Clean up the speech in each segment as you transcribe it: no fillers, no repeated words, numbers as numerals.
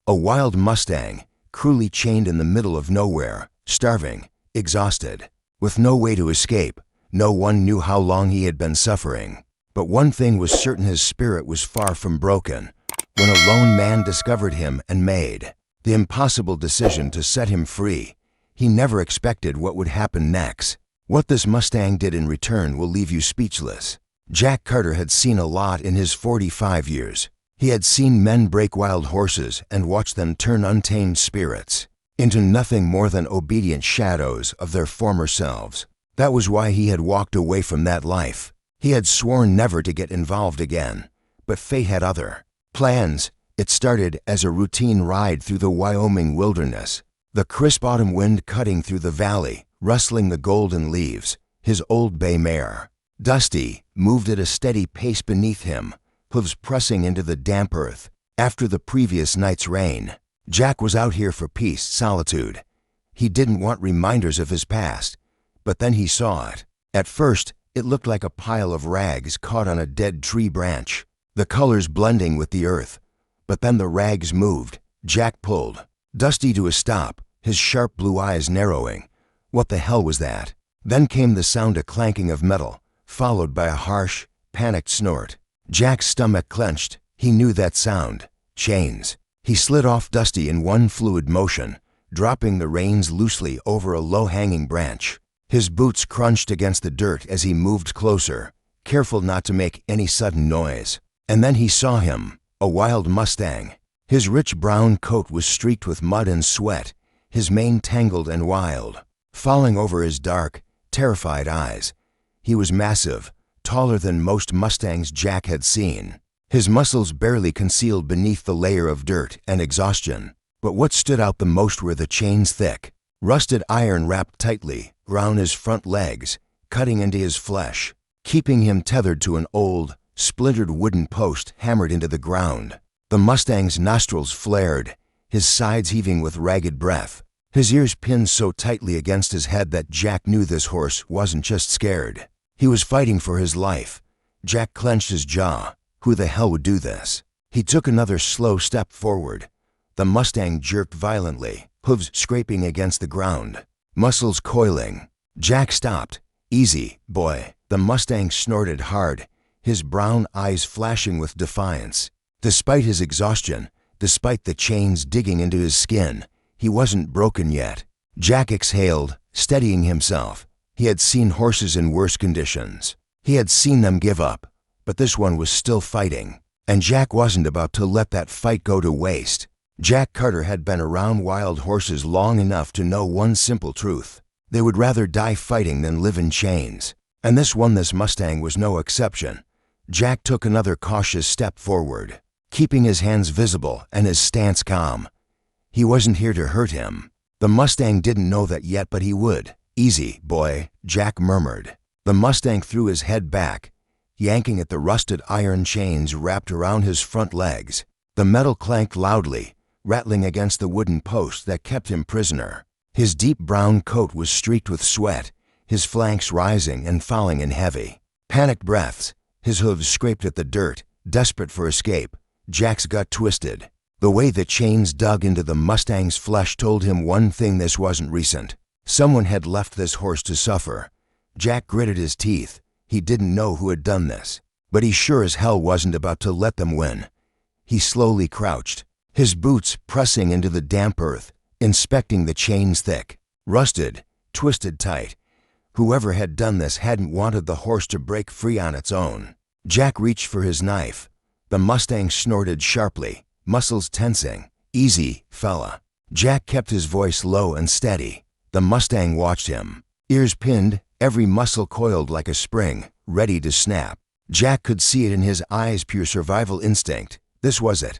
A wild Mustang, cruelly chained in the middle of nowhere, starving, exhausted, with no way to escape. No one knew how long he had been suffering. But one thing was certain: his spirit was far from broken. When a lone man discovered him and made the impossible decision to set him free, he never expected what would happen next. What this Mustang did in return will leave you speechless. Jack Carter had seen a lot in his 45 years. He had seen men break wild horses and watch them turn untamed spirits into nothing more than obedient shadows of their former selves. That was why he had walked away from that life. He had sworn never to get involved again. But fate had other plans. It started as a routine ride through the Wyoming wilderness, the crisp autumn wind cutting through the valley, rustling the golden leaves. His old bay mare, Dusty, moved at a steady pace beneath him, hooves pressing into the damp earth. After the previous night's rain, Jack was out here for peace, solitude. He didn't want reminders of his past, but then he saw it. At first, it looked like a pile of rags caught on a dead tree branch, the colors blending with the earth. But then the rags moved. Jack pulled Dusty to a stop, his sharp blue eyes narrowing. What the hell was that? Then came the sound, a clanking of metal, followed by a harsh, panicked snort. Jack's stomach clenched. He knew that sound. Chains. He slid off Dusty in one fluid motion, dropping the reins loosely over a low-hanging branch. His boots crunched against the dirt as he moved closer, careful not to make any sudden noise. And then he saw him, a wild Mustang. His rich brown coat was streaked with mud and sweat, his mane tangled and wild, falling over his dark, terrified eyes. He was massive, taller than most Mustangs Jack had seen, his muscles barely concealed beneath the layer of dirt and exhaustion. But what stood out the most were the chains, thick, rusted iron wrapped tightly around his front legs, cutting into his flesh, keeping him tethered to an old, splintered wooden post hammered into the ground. The Mustang's nostrils flared, his sides heaving with ragged breath, his ears pinned so tightly against his head that Jack knew this horse wasn't just scared. He was fighting for his life. Jack clenched his jaw. Who the hell would do this? He took another slow step forward. The Mustang jerked violently, hooves scraping against the ground, muscles coiling. Jack stopped. Easy, boy. The Mustang snorted hard, his brown eyes flashing with defiance. Despite his exhaustion, despite the chains digging into his skin, he wasn't broken yet. Jack exhaled, steadying himself. He had seen horses in worse conditions. He had seen them give up, but this one was still fighting, and Jack wasn't about to let that fight go to waste. Jack Carter had been around wild horses long enough to know one simple truth: they would rather die fighting than live in chains. And this Mustang was no exception. Jack took another cautious step forward, keeping his hands visible and his stance calm. He wasn't here to hurt him. The Mustang didn't know that yet, but he would. Easy, boy, Jack murmured. The Mustang threw his head back, yanking at the rusted iron chains wrapped around his front legs. The metal clanked loudly, rattling against the wooden post that kept him prisoner. His deep brown coat was streaked with sweat, his flanks rising and falling in heavy, panicked breaths. His hooves scraped at the dirt, desperate for escape. Jack's gut twisted. The way the chains dug into the Mustang's flesh told him one thing: this wasn't recent. Someone had left this horse to suffer. Jack gritted his teeth. He didn't know who had done this, but he sure as hell wasn't about to let them win. He slowly crouched, his boots pressing into the damp earth, inspecting the chains, thick, rusted, twisted tight. Whoever had done this hadn't wanted the horse to break free on its own. Jack reached for his knife. The Mustang snorted sharply, muscles tensing. Easy, fella. Jack kept his voice low and steady. The Mustang watched him, ears pinned, every muscle coiled like a spring, ready to snap. Jack could see it in his eyes, pure survival instinct. This was it,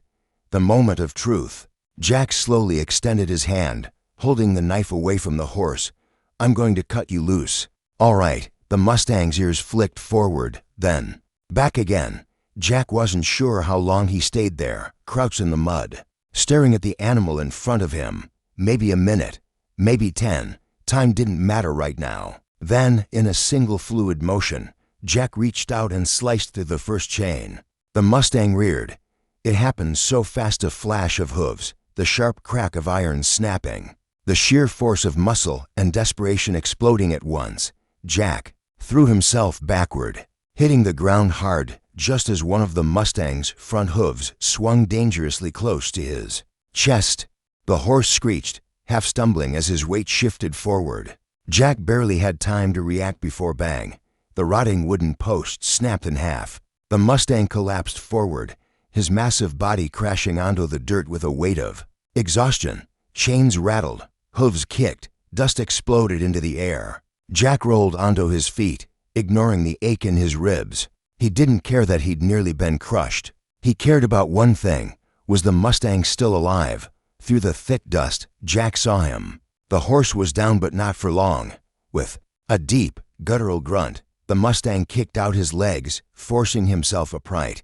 the moment of truth. Jack slowly extended his hand, holding the knife away from the horse. I'm going to cut you loose. All right. The Mustang's ears flicked forward, then back again. Jack wasn't sure how long he stayed there, crouched in the mud, staring at the animal in front of him. Maybe a minute, maybe 10. Time didn't matter right now. Then, in a single fluid motion, Jack reached out and sliced through the first chain. The Mustang reared. It happened so fast, a flash of hooves, the sharp crack of iron snapping, the sheer force of muscle and desperation exploding at once. Jack threw himself backward, hitting the ground hard just as one of the Mustang's front hooves swung dangerously close to his chest. The horse screeched, half stumbling as his weight shifted forward. Jack barely had time to react before bang. The rotting wooden post snapped in half. The Mustang collapsed forward, his massive body crashing onto the dirt with a weight of exhaustion. Chains rattled, hooves kicked, dust exploded into the air. Jack rolled onto his feet, ignoring the ache in his ribs. He didn't care that he'd nearly been crushed. He cared about one thing. Was the Mustang still alive? Through the thick dust, Jack saw him. The horse was down, but not for long. With a deep, guttural grunt, the Mustang kicked out his legs, forcing himself upright.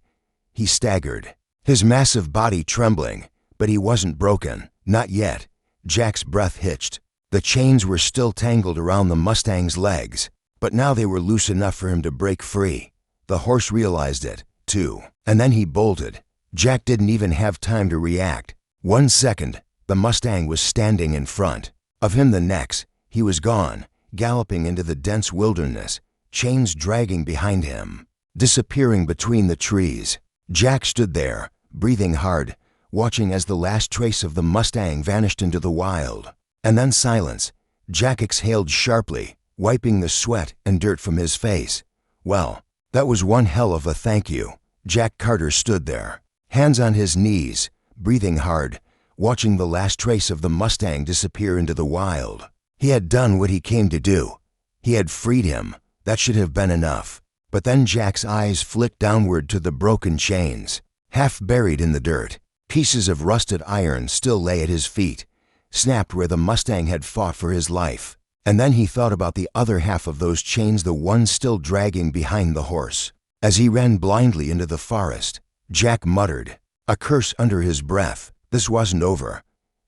He staggered, his massive body trembling, but he wasn't broken. Not yet. Jack's breath hitched. The chains were still tangled around the Mustang's legs, but now they were loose enough for him to break free. The horse realized it, too, and then he bolted. Jack didn't even have time to react. 1 second, the Mustang was standing in front of him. The next, he was gone, galloping into the dense wilderness, chains dragging behind him, disappearing between the trees. Jack stood there, breathing hard, watching as the last trace of the Mustang vanished into the wild. And then silence. Jack exhaled sharply, wiping the sweat and dirt from his face. Well, that was one hell of a thank you. Jack Carter stood there, hands on his knees, breathing hard, watching the last trace of the Mustang disappear into the wild. He had done what he came to do. He had freed him. That should have been enough. But then Jack's eyes flicked downward to the broken chains, half buried in the dirt. Pieces of rusted iron still lay at his feet, snapped where the Mustang had fought for his life. And then he thought about the other half of those chains, the one still dragging behind the horse. As he ran blindly into the forest, Jack muttered, a curse under his breath. This wasn't over.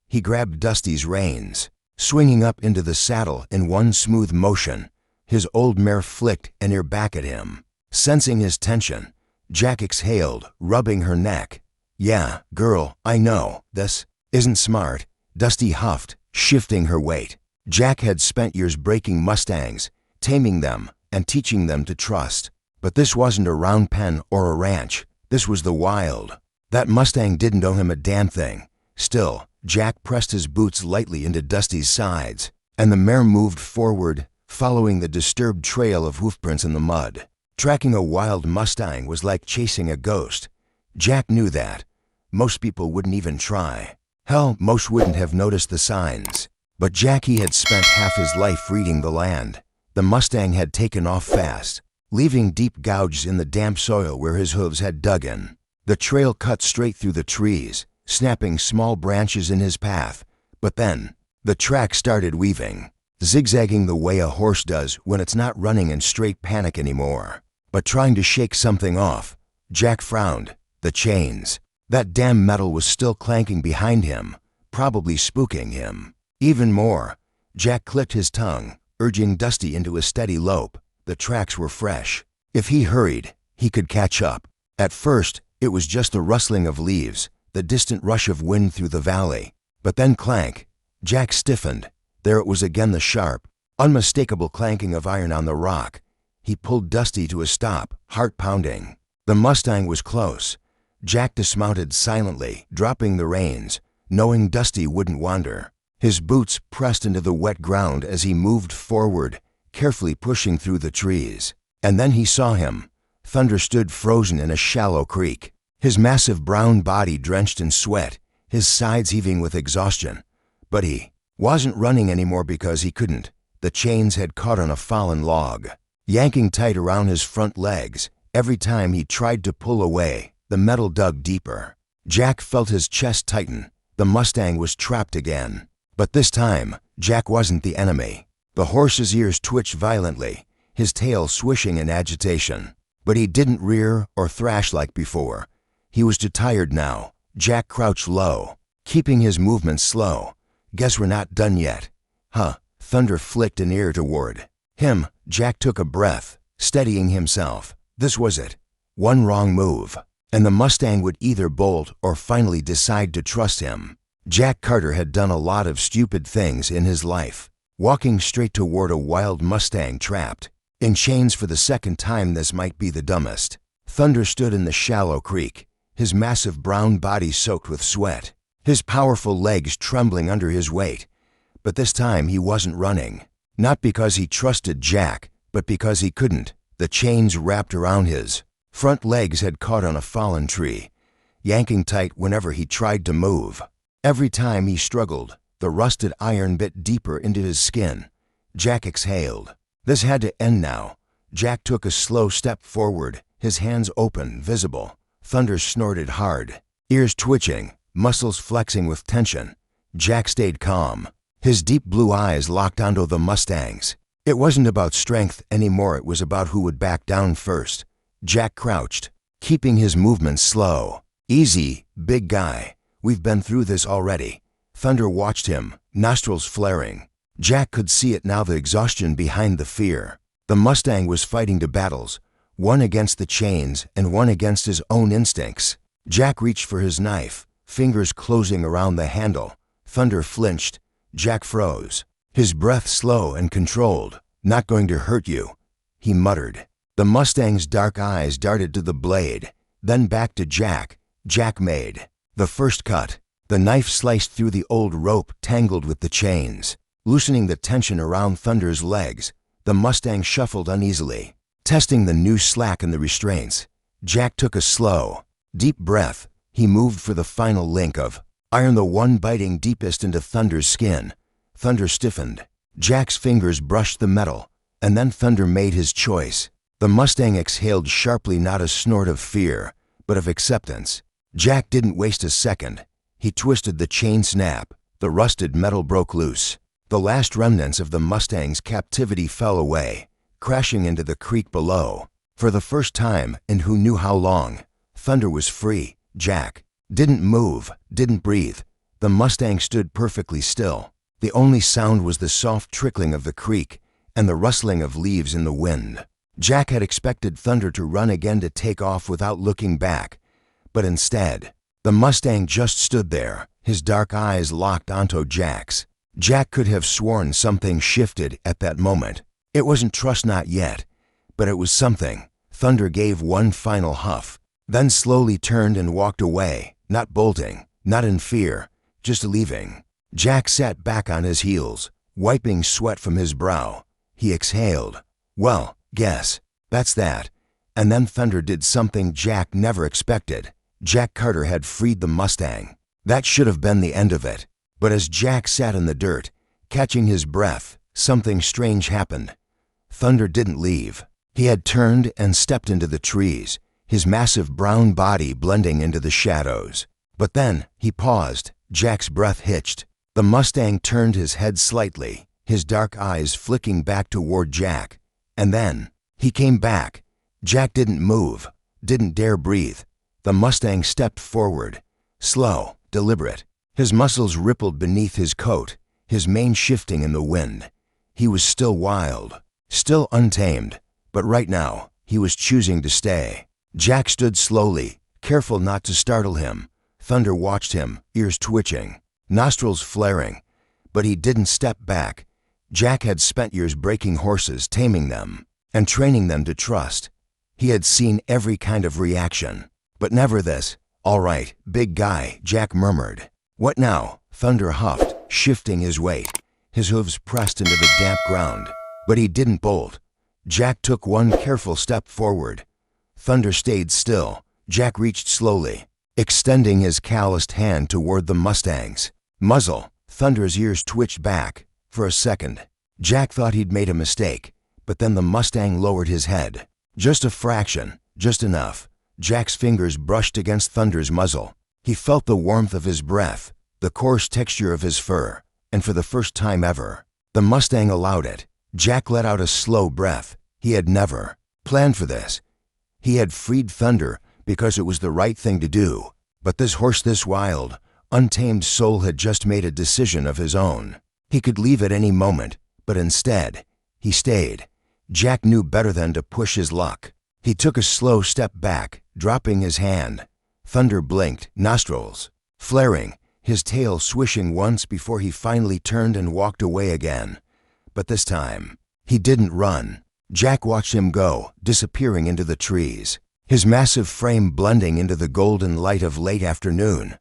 He grabbed Dusty's reins, swinging up into the saddle in one smooth motion. His old mare flicked an ear back at him. Sensing his tension, Jack exhaled, rubbing her neck. Yeah, girl, I know, this isn't smart, Dusty huffed, shifting her weight. Jack had spent years breaking Mustangs, taming them, and teaching them to trust. But this wasn't a round pen or a ranch. This was the wild. That Mustang didn't owe him a damn thing. Still, Jack pressed his boots lightly into Dusty's sides, and the mare moved forward, following the disturbed trail of hoofprints in the mud. Tracking a wild Mustang was like chasing a ghost. Jack knew that. Most people wouldn't even try. Hell, most wouldn't have noticed the signs. But Jack, he had spent half his life reading the land. The Mustang had taken off fast, leaving deep gouges in the damp soil where his hooves had dug in. The trail cut straight through the trees, snapping small branches in his path. But then, the track started weaving, zigzagging the way a horse does when it's not running in straight panic anymore, but trying to shake something off. Jack frowned. The chains. That damn metal was still clanking behind him, probably spooking him. Even more, Jack clicked his tongue, urging Dusty into a steady lope. The tracks were fresh. If he hurried, he could catch up. At first, it was just the rustling of leaves, the distant rush of wind through the valley. But then clank. Jack stiffened. There it was again, the sharp, unmistakable clanking of iron on the rock. He pulled Dusty to a stop, heart pounding. The Mustang was close. Jack dismounted silently, dropping the reins, knowing Dusty wouldn't wander. His boots pressed into the wet ground as he moved forward, carefully pushing through the trees. And then he saw him. Thunder stood frozen in a shallow creek, his massive brown body drenched in sweat, his sides heaving with exhaustion. But he wasn't running anymore because he couldn't. The chains had caught on a fallen log, yanking tight around his front legs. Every time he tried to pull away, the metal dug deeper. Jack felt his chest tighten. The Mustang was trapped again. But this time, Jack wasn't the enemy. The horse's ears twitched violently, his tail swishing in agitation. But he didn't rear or thrash like before. He was too tired now. Jack crouched low, keeping his movements slow. Guess we're not done yet. Huh. Thunder flicked an ear toward him. Jack took a breath, steadying himself. This was it. One wrong move, and the Mustang would either bolt or finally decide to trust him. Jack Carter had done a lot of stupid things in his life. Walking straight toward a wild Mustang trapped in chains for the second time, this might be the dumbest. Thunder stood in the shallow creek, his massive brown body soaked with sweat, his powerful legs trembling under his weight. But this time he wasn't running. Not because he trusted Jack, but because he couldn't. The chains wrapped around his front legs had caught on a fallen tree, yanking tight whenever he tried to move. Every time he struggled, the rusted iron bit deeper into his skin. Jack exhaled. This had to end now. Jack took a slow step forward, his hands open, visible. Thunder snorted hard, ears twitching, muscles flexing with tension. Jack stayed calm, his deep blue eyes locked onto the Mustang's. It wasn't about strength anymore, it was about who would back down first. Jack crouched, keeping his movements slow. Easy, big guy. We've been through this already. Thunder watched him, nostrils flaring. Jack could see it now, the exhaustion behind the fear. The Mustang was fighting two battles, one against the chains and one against his own instincts. Jack reached for his knife, fingers closing around the handle. Thunder flinched. Jack froze, his breath slow and controlled. "Not going to hurt you," he muttered. The Mustang's dark eyes darted to the blade, then back to Jack. Jack made the first cut. The knife sliced through the old rope tangled with the chains, loosening the tension around Thunder's legs. The Mustang shuffled uneasily, testing the new slack in the restraints. Jack took a slow, deep breath. He moved for the final link of iron, the one biting deepest into Thunder's skin. Thunder stiffened. Jack's fingers brushed the metal, and then Thunder made his choice. The Mustang exhaled sharply, not a snort of fear, but of acceptance. Jack didn't waste a second. He twisted the chain snap. The rusted metal broke loose. The last remnants of the Mustang's captivity fell away, crashing into the creek below. For the first time in who knew how long, Thunder was free. Jack didn't move, didn't breathe. The Mustang stood perfectly still. The only sound was the soft trickling of the creek and the rustling of leaves in the wind. Jack had expected Thunder to run again, to take off without looking back. But instead, the Mustang just stood there, his dark eyes locked onto Jack's. Jack could have sworn something shifted at that moment. It wasn't trust, not yet, but it was something. Thunder gave one final huff, then slowly turned and walked away, not bolting, not in fear, just leaving. Jack sat back on his heels, wiping sweat from his brow. He exhaled. Well, guess that's that. And then Thunder did something Jack never expected. Jack Carter had freed the Mustang. That should have been the end of it. But as Jack sat in the dirt, catching his breath, something strange happened. Thunder didn't leave. He had turned and stepped into the trees, his massive brown body blending into the shadows. But then he paused. Jack's breath hitched. The Mustang turned his head slightly, his dark eyes flicking back toward Jack. And then he came back. Jack didn't move, didn't dare breathe. The Mustang stepped forward, slow, deliberate. His muscles rippled beneath his coat, his mane shifting in the wind. He was still wild, still untamed, but right now he was choosing to stay. Jack stood slowly, careful not to startle him. Thunder watched him, ears twitching, nostrils flaring, but he didn't step back. Jack had spent years breaking horses, taming them, and training them to trust. He had seen every kind of reaction, but never this. "All right, big guy," Jack murmured. "What now?" Thunder huffed, shifting his weight. His hooves pressed into the damp ground, but he didn't bolt. Jack took one careful step forward. Thunder stayed still. Jack reached slowly, extending his calloused hand toward the Mustang's muzzle. Thunder's ears twitched back. For a second, Jack thought he'd made a mistake, but then the Mustang lowered his head. Just a fraction, just enough. Jack's fingers brushed against Thunder's muzzle. He felt the warmth of his breath, the coarse texture of his fur, and for the first time ever, the Mustang allowed it. Jack let out a slow breath. He had never planned for this. He had freed Thunder because it was the right thing to do. But this horse, this wild, untamed soul had just made a decision of his own. He could leave at any moment, but instead, he stayed. Jack knew better than to push his luck. He took a slow step back, dropping his hand. Thunder blinked, nostrils flaring, his tail swishing once before he finally turned and walked away again. But this time, he didn't run. Jack watched him go, disappearing into the trees, his massive frame blending into the golden light of late afternoon.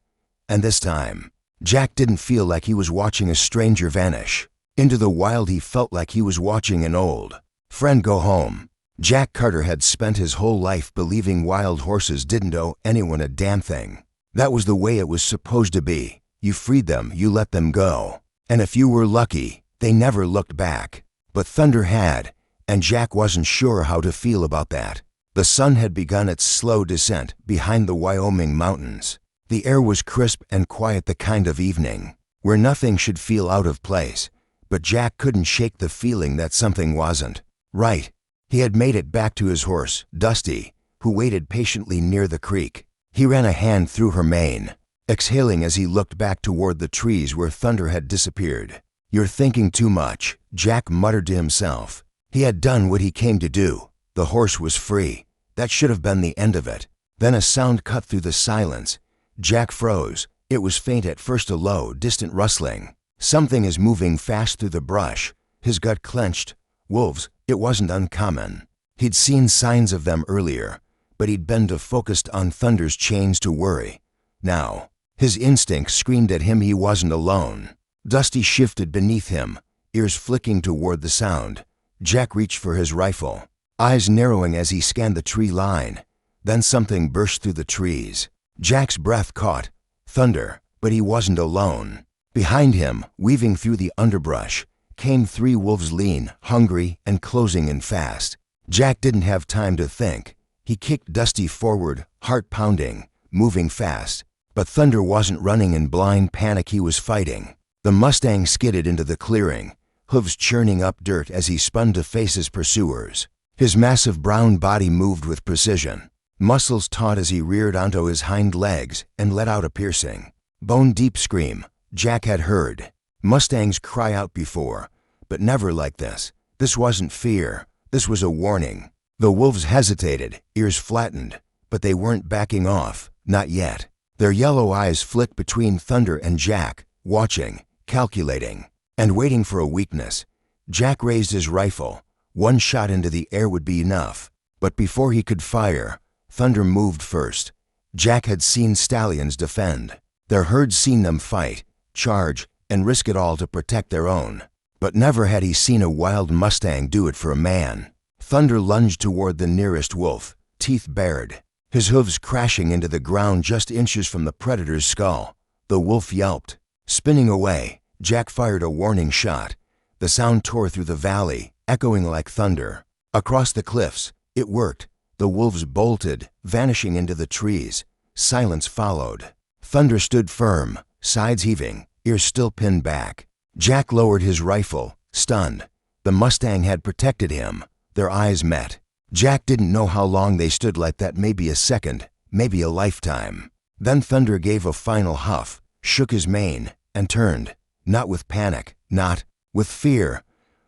And this time, Jack didn't feel like he was watching a stranger vanish. Into the wild, he felt like he was watching an old friend go home. Jack Carter had spent his whole life believing wild horses didn't owe anyone a damn thing. That was the way it was supposed to be. You freed them, you let them go. And if you were lucky, they never looked back. But Thunder had, and Jack wasn't sure how to feel about that. The sun had begun its slow descent behind the Wyoming mountains. The air was crisp and quiet, the kind of evening where nothing should feel out of place. But Jack couldn't shake the feeling that something wasn't right. He had made it back to his horse, Dusty, who waited patiently near the creek. He ran a hand through her mane, exhaling as he looked back toward the trees where Thunder had disappeared. "You're thinking too much," Jack muttered to himself. He had done what he came to do. The horse was free. That should have been the end of it. Then a sound cut through the silence. Jack froze. It was faint at first, a low, distant rustling. Something is moving fast through the brush. His gut clenched. Wolves. It wasn't uncommon. He'd seen signs of them earlier, but he'd been too focused on Thunder's chains to worry. Now, his instinct screamed at him he wasn't alone. Dusty shifted beneath him, ears flicking toward the sound. Jack reached for his rifle, eyes narrowing as he scanned the tree line. Then something burst through the trees. Jack's breath caught. Thunder, but he wasn't alone. Behind him, weaving through the underbrush, came 3 wolves, lean, hungry, and closing in fast. Jack didn't have time to think. He kicked Dusty forward, heart pounding, moving fast. But Thunder wasn't running in blind panic, he was fighting. The Mustang skidded into the clearing, hooves churning up dirt as he spun to face his pursuers. His massive brown body moved with precision, muscles taut as he reared onto his hind legs and let out a piercing, bone-deep scream. Jack had heard Mustangs cry out before, but never like this. This wasn't fear. This was a warning. The wolves hesitated, ears flattened, but they weren't backing off, not yet. Their yellow eyes flicked between Thunder and Jack, watching, calculating, and waiting for a weakness. Jack raised his rifle. One shot into the air would be enough. But before he could fire, Thunder moved first. Jack had seen stallions defend. Their herds seen them fight, charge, and risk it all to protect their own. But never had he seen a wild Mustang do it for a man. Thunder lunged toward the nearest wolf, teeth bared, his hooves crashing into the ground just inches from the predator's skull. The wolf yelped. Spinning away, Jack fired a warning shot. The sound tore through the valley, echoing like thunder. Across the cliffs, it worked. The wolves bolted, vanishing into the trees. Silence followed. Thunder stood firm, sides heaving, ears still pinned back. Jack lowered his rifle, stunned. The Mustang had protected him. Their eyes met. Jack didn't know how long they stood like that, maybe a second, maybe a lifetime. Then Thunder gave a final huff, shook his mane, and turned. Not with panic, not with fear,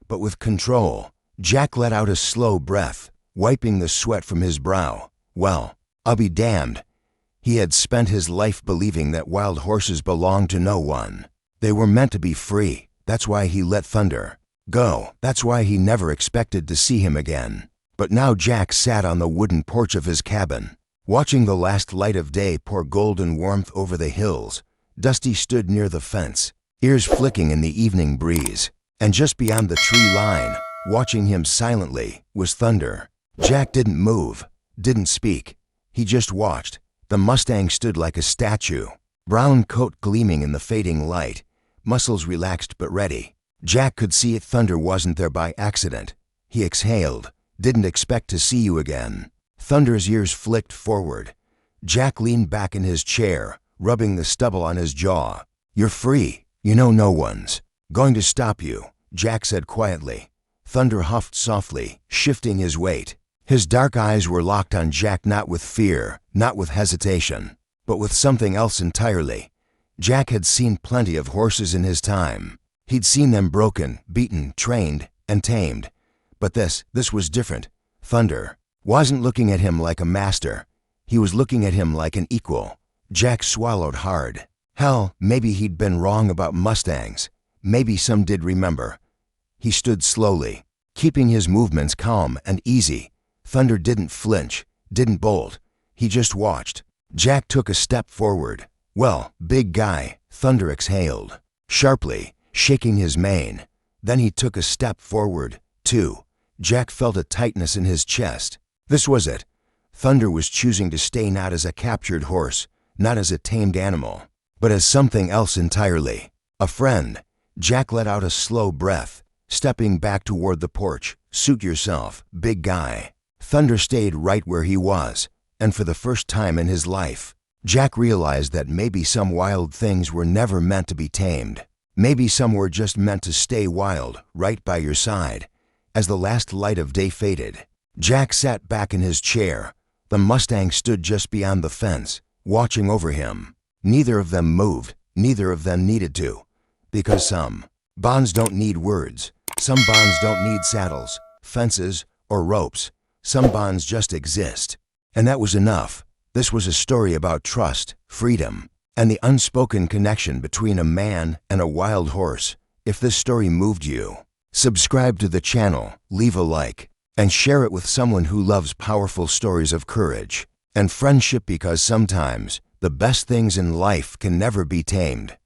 but with control. Jack let out a slow breath, wiping the sweat from his brow. Well, I'll be damned. He had spent his life believing that wild horses belonged to no one. They were meant to be free. That's why he let Thunder go. That's why he never expected to see him again. But now Jack sat on the wooden porch of his cabin, watching the last light of day pour golden warmth over the hills. Dusty stood near the fence, ears flicking in the evening breeze. And just beyond the tree line, watching him silently, was Thunder. Jack didn't move, didn't speak. He just watched. The Mustang stood like a statue, brown coat gleaming in the fading light, muscles relaxed but ready. Jack could see it. Thunder wasn't there by accident. He exhaled. Didn't expect to see you again. Thunder's ears flicked forward. Jack leaned back in his chair, rubbing the stubble on his jaw. You're free. You know no one's going to stop you, Jack said quietly. Thunder huffed softly, shifting his weight. His dark eyes were locked on Jack, not with fear, not with hesitation, but with something else entirely. Jack had seen plenty of horses in his time. He'd seen them broken, beaten, trained, and tamed. But this was different. Thunder wasn't looking at him like a master. He was looking at him like an equal. Jack swallowed hard. Hell, maybe he'd been wrong about Mustangs. Maybe some did remember. He stood slowly, keeping his movements calm and easy. Thunder didn't flinch, didn't bolt. He just watched. Jack took a step forward. "Well, big guy," Thunder exhaled, sharply, shaking his mane. Then he took a step forward, too. Jack felt a tightness in his chest. This was it. Thunder was choosing to stay not as a captured horse, not as a tamed animal, but as something else entirely. A friend. Jack let out a slow breath, stepping back toward the porch. "Suit yourself, big guy." Thunder stayed right where he was, and for the first time in his life, Jack realized that maybe some wild things were never meant to be tamed. Maybe some were just meant to stay wild, right by your side. As the last light of day faded, Jack sat back in his chair. The Mustang stood just beyond the fence, watching over him. Neither of them moved, neither of them needed to. Because some bonds don't need words. Some bonds don't need saddles, fences, or ropes. Some bonds just exist. And that was enough. This was a story about trust, freedom, and the unspoken connection between a man and a wild horse. If this story moved you, subscribe to the channel, leave a like, and share it with someone who loves powerful stories of courage and friendship, because sometimes the best things in life can never be tamed.